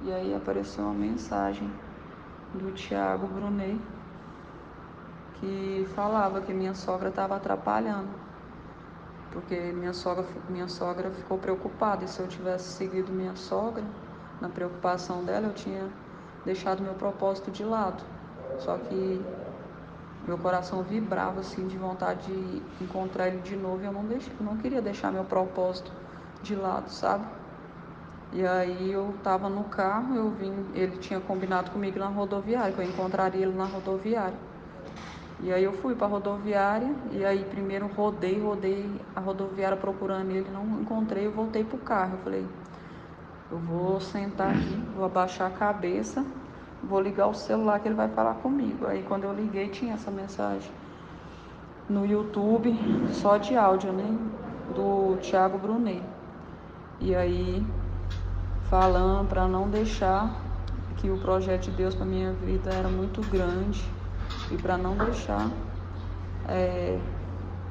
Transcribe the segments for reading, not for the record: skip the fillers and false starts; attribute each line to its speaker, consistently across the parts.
Speaker 1: E aí apareceu uma mensagem do Thiago Brunet que falava que minha sogra estava atrapalhando, porque minha sogra ficou preocupada, e se eu tivesse seguido minha sogra, na preocupação dela, eu tinha deixado meu propósito de lado. Só que meu coração vibrava assim de vontade de encontrar ele de novo, e eu não queria deixar meu propósito de lado, sabe? E aí eu tava no carro, ele tinha combinado comigo na rodoviária, que eu encontraria ele na rodoviária. E aí eu fui para a rodoviária, e aí primeiro rodei a rodoviária procurando ele, não encontrei, eu voltei pro carro. Eu falei, eu vou sentar aqui, vou abaixar a cabeça, vou ligar o celular que ele vai falar comigo. Aí quando eu liguei tinha essa mensagem no YouTube, só de áudio, né, do Thiago Brunet. E aí falando para não deixar, que o projeto de Deus para minha vida era muito grande, e para não deixar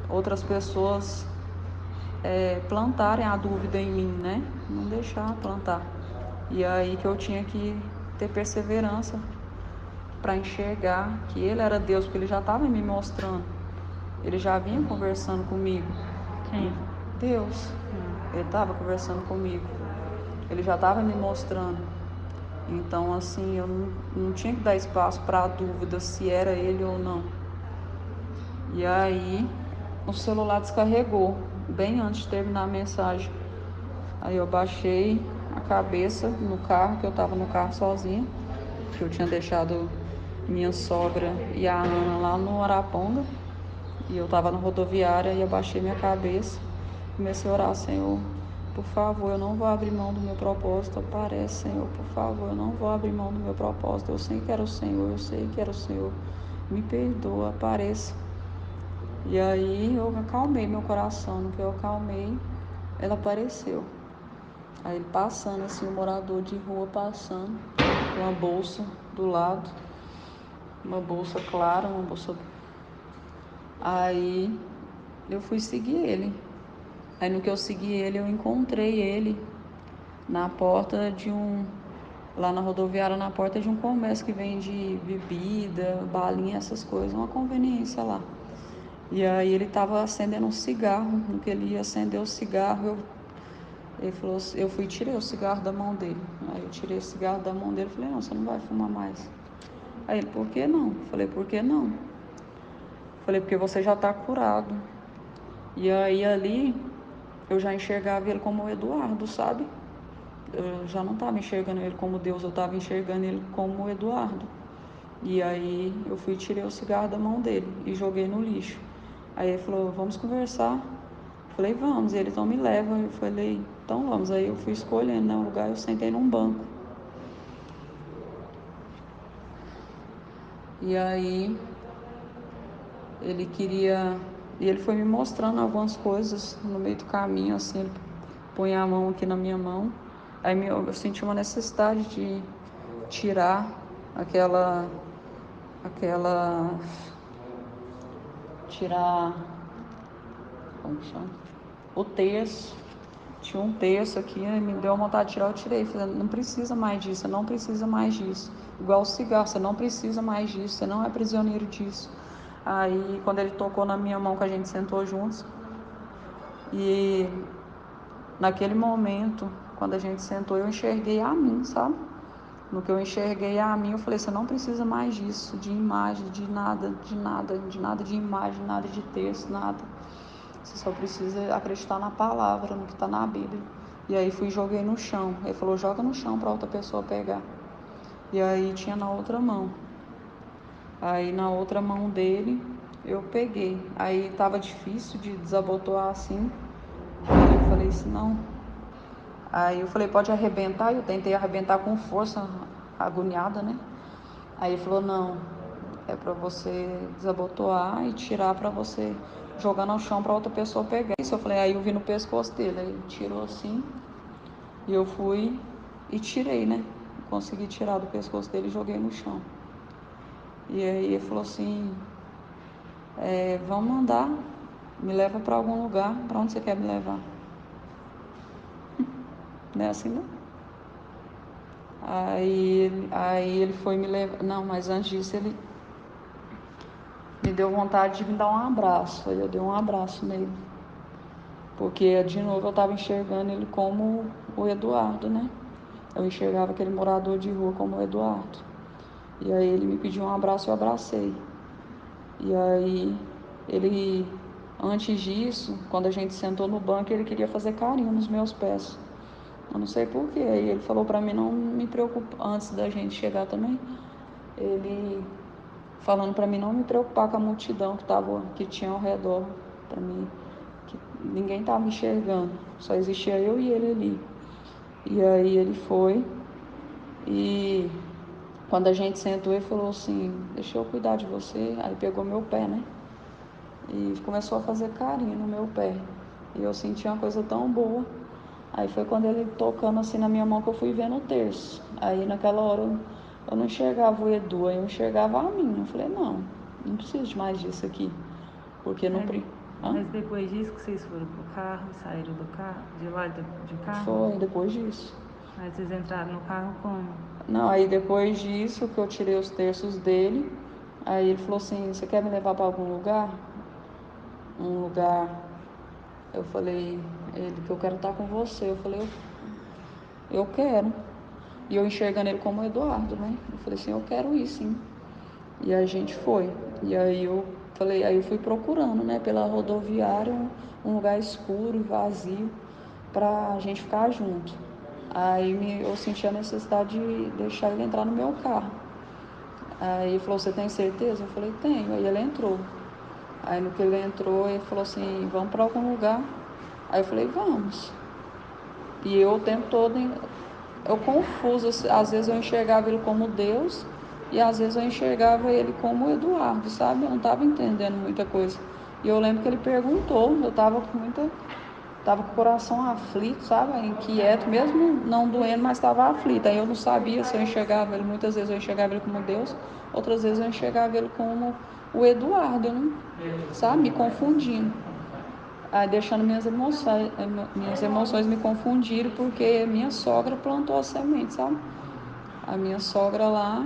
Speaker 1: outras pessoas plantarem a dúvida em mim, né? Não deixar plantar. E aí que eu tinha que ter perseverança para enxergar que ele era Deus, porque ele já estava me mostrando. Ele já vinha conversando comigo.
Speaker 2: Quem?
Speaker 1: Deus. Ele estava conversando comigo. Ele já estava me mostrando. Então, assim, eu não tinha que dar espaço para a dúvida se era ele ou não. E aí, o celular descarregou, bem antes de terminar a mensagem. Aí eu baixei a cabeça no carro, que eu estava no carro sozinha, que eu tinha deixado minha sogra e a Ana lá no Araponga. E eu estava na rodoviária, e eu baixei minha cabeça, comecei a orar, Senhor, por favor, eu não vou abrir mão do meu propósito. Aparece, Senhor, por favor, eu não vou abrir mão do meu propósito. Eu sei que era o Senhor, eu sei que era o Senhor. Me perdoa, apareça. E aí eu acalmei meu coração. No que eu acalmei, ela apareceu. Aí ele passando, assim, um morador de rua passando, com uma bolsa do lado, uma bolsa clara, uma bolsa. Aí eu fui seguir ele. Aí no que eu segui ele, eu encontrei ele na porta de lá na rodoviária, na porta de um comércio que vende bebida, balinha, essas coisas, uma conveniência lá. E aí ele estava acendendo um cigarro. No que ele ia acender o cigarro, ele falou, eu fui e tirei o cigarro da mão dele. Aí eu tirei o cigarro da mão dele e falei, não, você não vai fumar mais. Aí ele, por que não? Falei, por que não? Falei, porque você já está curado. E aí ali eu já enxergava ele como o Eduardo, sabe? Eu já não estava enxergando ele como Deus, eu estava enxergando ele como o Eduardo. E aí eu fui e tirei o cigarro da mão dele e joguei no lixo. Aí ele falou, vamos conversar. Eu falei, vamos. E ele, então me leva. Eu falei, então vamos. Aí eu fui escolhendo, né, um lugar, eu sentei num banco. E aí ele queria. E ele foi me mostrando algumas coisas no meio do caminho, assim, ele põe a mão aqui na minha mão. Aí eu senti uma necessidade de tirar aquela. Tirar. Como que chama? O terço. Tinha um terço aqui, me deu vontade de tirar, eu tirei. Falei, não precisa mais disso, você não precisa mais disso. Igual o cigarro, você não precisa mais disso, você não é prisioneiro disso. Aí, quando ele tocou na minha mão, que a gente sentou juntos, e naquele momento, quando a gente sentou, eu enxerguei a mim, sabe? No que eu enxerguei a mim, eu falei, você não precisa mais disso, de imagem, de nada, de nada, de nada de imagem, nada de texto, nada. Você só precisa acreditar na palavra, no que está na Bíblia. E aí fui e joguei no chão. Ele falou, joga no chão para outra pessoa pegar. E aí tinha na outra mão. Aí na outra mão dele eu peguei. Aí estava difícil de desabotoar assim. Aí eu falei assim, não. Aí eu falei, pode arrebentar. Eu tentei arrebentar com força, agoniada, né? Aí ele falou, não, é para você desabotoar e tirar para você jogar no chão para outra pessoa pegar. Isso eu falei, aí eu vi no pescoço dele, aí ele tirou assim, e eu fui e tirei, né? Consegui tirar do pescoço dele e joguei no chão. E aí ele falou assim, vamos andar, me leva para algum lugar, para onde você quer me levar? Não é assim, não? Aí ele foi me levar. Não, mas antes disso ele me deu vontade de me dar um abraço. Aí eu dei um abraço nele. Porque de novo eu estava enxergando ele como o Eduardo, né? Eu enxergava aquele morador de rua como o Eduardo. E aí ele me pediu um abraço, eu abracei. E aí ele, antes disso, quando a gente sentou no banco, ele queria fazer carinho nos meus pés. Eu não sei porquê. Aí ele falou pra mim não me preocupar, antes da gente chegar também, ele falando pra mim não me preocupar com a multidão que tinha ao redor, pra mim, que ninguém tava me enxergando, só existia eu e ele ali. E aí ele foi e quando a gente sentou ele falou assim, deixa eu cuidar de você. Aí pegou meu pé, né? E começou a fazer carinho no meu pé. E eu senti uma coisa tão boa. Aí foi quando ele tocando assim na minha mão que eu fui vendo o terço. Aí naquela hora eu não enxergava o Edu, aí eu enxergava a mim. Eu falei, não preciso de mais disso aqui. Porque não...
Speaker 2: Mas depois disso que vocês foram pro carro, saíram do carro, de lá de carro?
Speaker 1: Foi, depois disso.
Speaker 2: Aí vocês entraram no carro como?
Speaker 1: Não, aí depois disso que eu tirei os terços dele, aí ele falou assim, você quer me levar para algum lugar? Um lugar... Eu falei, ele, que eu quero estar com você. Eu falei, eu quero. E eu enxergando ele como Eduardo, né? Eu falei assim, eu quero ir sim. E a gente foi. E aí eu falei, aí eu fui procurando, né, pela rodoviária, um lugar escuro e vazio pra gente ficar junto. Aí eu senti a necessidade de deixar ele entrar no meu carro. Aí ele falou, você tem certeza? Eu falei, tenho. Aí ele entrou. Aí no que ele entrou, ele falou assim, vamos para algum lugar? Aí eu falei, vamos. E eu o tempo todo, eu confuso, às vezes eu enxergava ele como Deus e às vezes eu enxergava ele como Eduardo, sabe? Eu não estava entendendo muita coisa. E eu lembro que ele perguntou, eu estava com o coração aflito, sabe? Inquieto, mesmo não doendo, mas estava aflito. Aí eu não sabia se eu enxergava ele, muitas vezes eu enxergava ele como Deus, outras vezes eu enxergava ele como o Eduardo, eu não, sabe? Me confundindo. Aí deixando minhas emoções me confundirem, porque minha sogra plantou a semente, sabe? A minha sogra lá,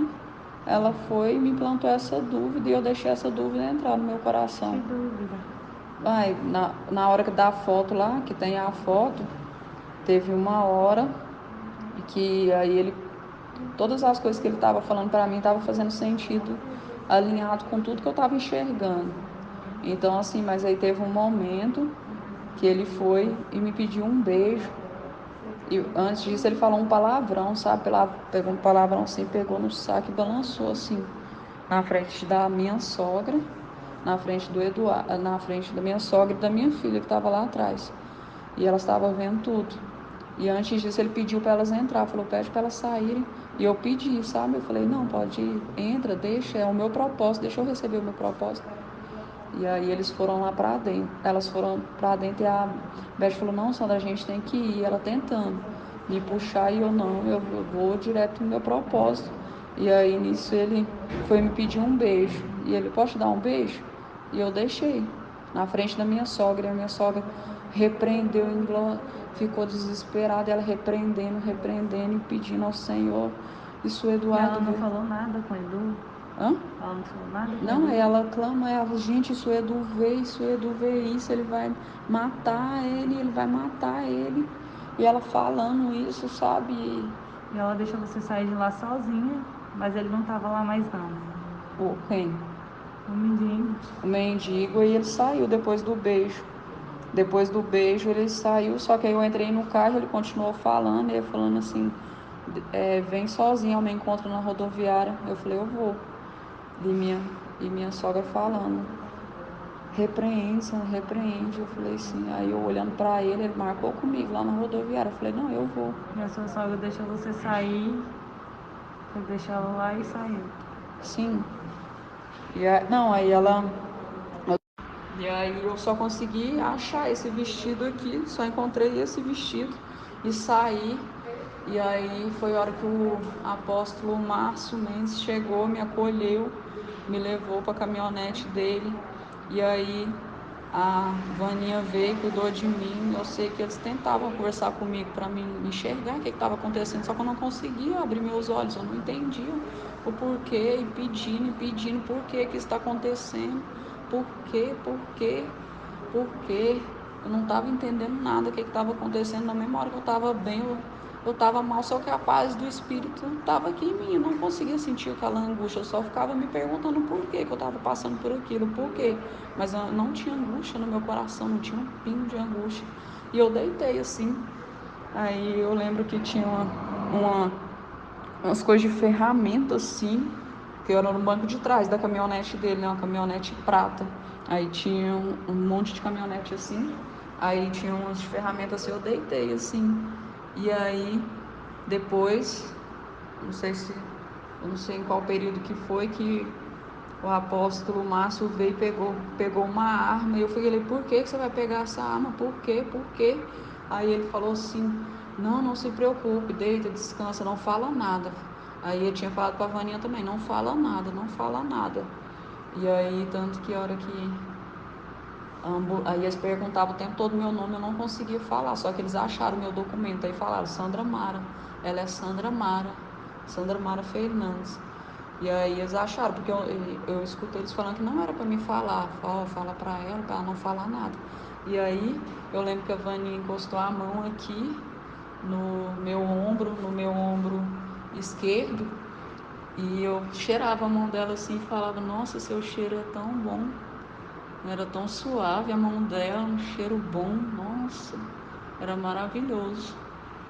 Speaker 1: ela foi e me plantou essa dúvida e eu deixei essa dúvida entrar no meu coração.
Speaker 2: Que dúvida.
Speaker 1: Aí, na hora que dá a foto lá, que tem a foto, teve uma hora que aí ele, todas as coisas que ele estava falando para mim estavam fazendo sentido, alinhado com tudo que eu estava enxergando. Então, assim, mas aí teve um momento que ele foi e me pediu um beijo. E antes disso ele falou um palavrão, sabe? Pegou um palavrão assim, pegou no saco e balançou assim, na frente da minha sogra, na frente do Eduardo, na frente da minha sogra e da minha filha que estava lá atrás. E elas estavam vendo tudo. E antes disso ele pediu para elas entrar, falou, pede para elas saírem. E eu pedi, sabe? Eu falei, não, pode ir, entra, deixa, é o meu propósito, deixa eu receber o meu propósito. E aí eles foram lá pra dentro. Elas foram pra dentro e a Beth falou, não, Sandra, a gente tem que ir. Ela tentando me puxar e eu não, eu vou direto no meu propósito. E aí nisso ele foi me pedir um beijo. E ele, posso te dar um beijo? E eu deixei. Na frente da minha sogra. E a minha sogra repreendeu, ficou desesperada. Ela repreendendo e pedindo ao Senhor. Isso, Eduardo.
Speaker 2: E ela não falou nada com o Edu?
Speaker 1: Hã?
Speaker 2: Ela não falou nada com o
Speaker 1: Não,
Speaker 2: Edu?
Speaker 1: aí ela clama, ela, gente, isso é do vê isso, ele vai matar ele vai matar ele. E ela falando isso, sabe?
Speaker 2: E ela deixou você sair de lá sozinha, mas ele não tava lá mais não.
Speaker 1: Quem?
Speaker 2: O mendigo.
Speaker 1: O mendigo, e ele saiu depois do beijo. Depois do beijo ele saiu, só que aí eu entrei no carro, ele continuou falando, e ele falando assim, vem sozinho ao meu encontro na rodoviária. Eu falei, eu vou. E minha sogra falando, repreende, Sandra, repreende. Eu falei assim, aí eu olhando pra ele, ele marcou comigo lá na rodoviária. Eu falei, não, eu vou.
Speaker 2: E a sua sogra deixou você sair, você deixou ela lá e saiu.
Speaker 1: Sim. Não, e aí eu só consegui achar esse vestido aqui, só encontrei esse vestido e saí. E aí foi a hora que o apóstolo Márcio Mendes chegou, me acolheu, me levou para a caminhonete dele. E aí A Vaninha veio, cuidou de mim. Eu sei que eles tentavam conversar comigo para me enxergar o que estava acontecendo, só que eu não conseguia abrir meus olhos, eu não entendia o porquê, e pedindo por que que está acontecendo, por quê, por quê, por quê. Eu não estava entendendo nada do que estava acontecendo. Na mesma hora que eu estava bem, eu estava mal, só que a paz do Espírito estava aqui em mim. Eu não conseguia sentir aquela angústia, eu só ficava me perguntando por que eu estava passando por aquilo, por quê. Mas eu não tinha angústia no meu coração, não tinha um pingo de angústia. E eu deitei assim. Aí eu lembro que tinha umas coisas de ferramenta assim, que era no banco de trás da caminhonete dele, né? Uma caminhonete prata. Aí tinha um monte de caminhonete assim. Aí tinha umas ferramentas assim, eu deitei assim. E aí depois, não sei se, eu não sei em qual período que foi que o apóstolo Márcio veio e pegou uma arma. E eu falei, por que você vai pegar essa arma? Por quê? Por quê? Aí ele falou assim, não se preocupe, deita, descansa, não fala nada. Aí eu tinha falado pra Vaninha também, não fala nada, não fala nada. E aí, tanto que a hora que aí eles perguntavam o tempo todo meu nome, eu não conseguia falar, só que eles acharam meu documento, aí falaram, Sandra Mara, ela é Sandra Mara Fernandes. E aí eles acharam, porque eu escutei eles falando que não era para me falar, fala para ela não falar nada. E aí eu lembro que a Vani encostou a mão aqui no meu ombro esquerdo, e eu cheirava a mão dela assim e falava, nossa, seu cheiro é tão bom, era tão suave a mão dela, um cheiro bom, nossa, era maravilhoso.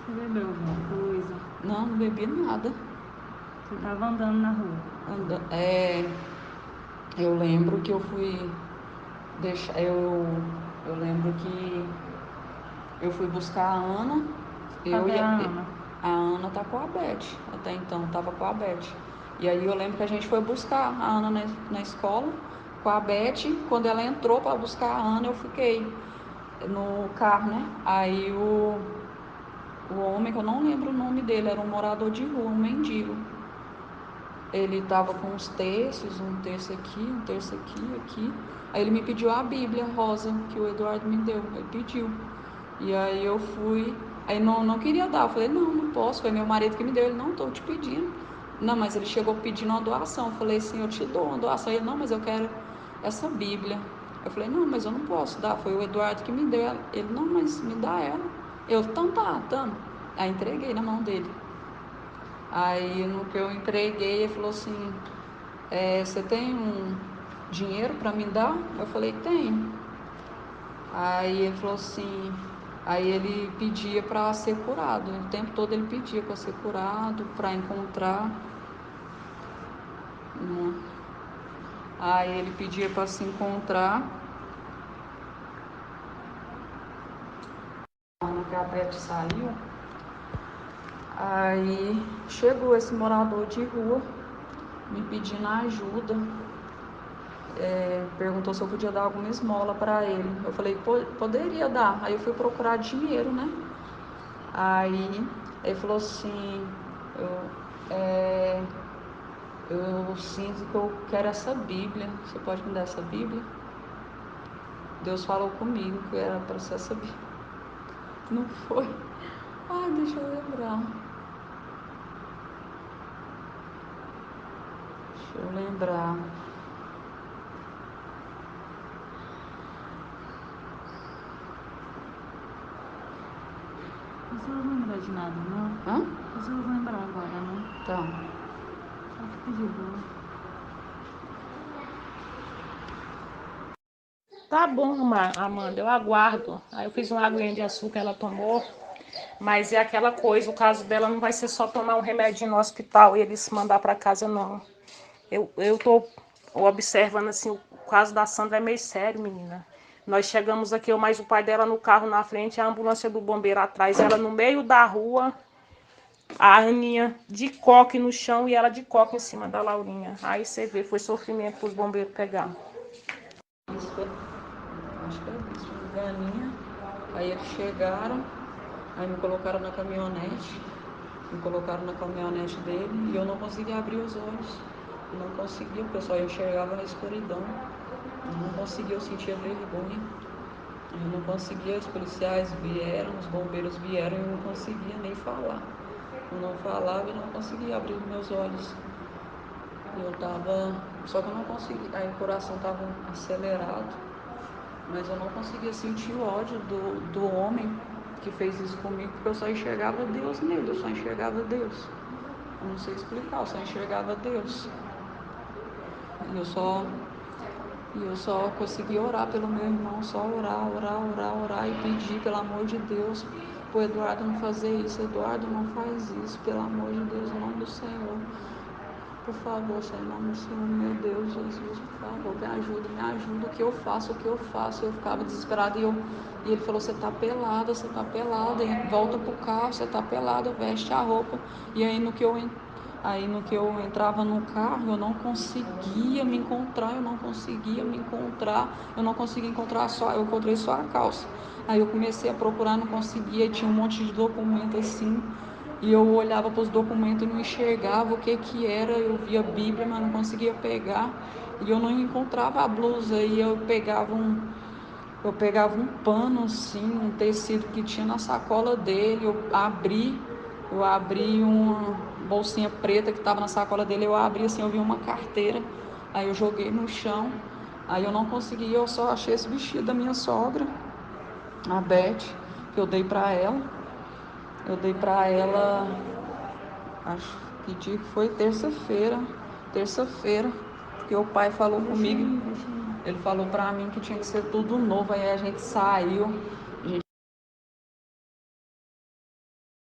Speaker 2: Você bebeu alguma coisa?
Speaker 1: Não bebi nada.
Speaker 2: Você estava andando na rua?
Speaker 1: Eu lembro que eu fui deixar, eu lembro que eu fui buscar a Ana.
Speaker 2: Cadê a Ana?
Speaker 1: A Ana tá com a Beth, até então tava com a Beth. E aí eu lembro que a gente foi buscar a Ana na escola com a Beth. Quando ela entrou para buscar a Ana, eu fiquei no carro, né? Aí o homem, que eu não lembro o nome dele, era um morador de rua, um mendigo. Ele estava com uns terços, um terço aqui, um terço aqui, aqui. Aí ele me pediu a Bíblia rosa que o Eduardo me deu, ele pediu. E aí eu fui, aí não queria dar, eu falei, não posso, foi meu marido que me deu. Ele, não, estou te pedindo. Não, mas ele chegou pedindo uma doação, eu falei assim, eu te dou uma doação. Ele, não, mas eu quero essa Bíblia. Eu falei, não, mas eu não posso dar, foi o Eduardo que me deu. Ele, não, mas me dá ela. Eu, então tá, tamo. Aí entreguei na mão dele. Aí no que eu entreguei, ele falou assim, você tem um dinheiro para me dar? Eu falei, tenho. Aí ele falou assim, aí ele pedia para ser curado, o tempo todo ele pedia para ser curado, para encontrar. Aí ele pedia para se encontrar. Quando a Beth saiu, aí chegou esse morador de rua me pedindo ajuda. Perguntou se eu podia dar alguma esmola para ele. Eu falei, poderia dar. Aí eu fui procurar dinheiro, né? Aí ele falou assim, é, eu sinto que eu quero essa Bíblia. Você pode me dar essa Bíblia? Deus falou comigo que era para ser essa Bíblia. Não foi? Ai, deixa eu lembrar. Deixa eu lembrar.
Speaker 2: Você não lembra de nada, não?
Speaker 1: Hã?
Speaker 2: Você não lembra agora, não?
Speaker 1: Tá.
Speaker 2: Só fica de boa. Tá bom, Amanda, eu aguardo. Aí eu fiz uma aguinha de açúcar, ela tomou. Mas é aquela coisa, o caso dela não vai ser só tomar um remédio no hospital e eles mandar para casa, não. Eu tô observando assim, o caso da Sandra é meio sério, menina. Nós chegamos aqui, eu mais o pai dela no carro na frente, a ambulância do bombeiro atrás, ela no meio da rua, a Aninha de coque no chão e ela de coque em cima da Laurinha. Aí você vê, foi sofrimento para os bombeiros pegar.
Speaker 1: Isso foi, acho que é isso, Vaninha. Aí eles chegaram, aí me colocaram na caminhonete. Me colocaram na caminhonete dele e eu não conseguia abrir os olhos. Não conseguia, porque eu só enxergava na escuridão. Eu não conseguia, eu sentia vergonha. Eu não conseguia, os policiais vieram, os bombeiros vieram e eu não conseguia nem falar. Eu não falava e não conseguia abrir os meus olhos. Eu tava, só que eu não conseguia, aí o coração tava acelerado, mas eu não conseguia sentir o ódio do homem que fez isso comigo, porque eu só enxergava Deus nele, eu só enxergava Deus. Eu não sei explicar, eu só enxergava Deus. E eu só conseguia orar pelo meu irmão, só orar, orar, orar, orar e pedir, pelo amor de Deus, pro Eduardo não fazer isso. Eduardo, não faz isso, pelo amor de Deus, em nome do Senhor. Por favor, Senhor, em nome do Senhor, meu Deus, Jesus, por favor, me ajuda, o que eu faço, o que eu faço. Eu ficava desesperada e ele falou, você tá pelada, volta pro carro, você tá pelada, veste a roupa. E aí no que eu entrava no carro, eu não conseguia me encontrar, eu não conseguia encontrar eu encontrei só a calça. Aí eu comecei a procurar, não conseguia, tinha um monte de documento assim, e eu olhava para os documentos e não enxergava o que era, eu via a Bíblia, mas não conseguia pegar, e eu não encontrava a blusa, e eu pegava um pano assim, um tecido que tinha na sacola dele, eu abri uma bolsinha preta que estava na sacola dele, eu abri assim, eu vi uma carteira, aí eu joguei no chão, aí eu não consegui, eu só achei esse vestido da minha sogra, a Beth, que eu dei para ela, acho que dia que foi terça-feira, porque o pai falou comigo, ele falou para mim que tinha que ser tudo novo, aí a gente saiu,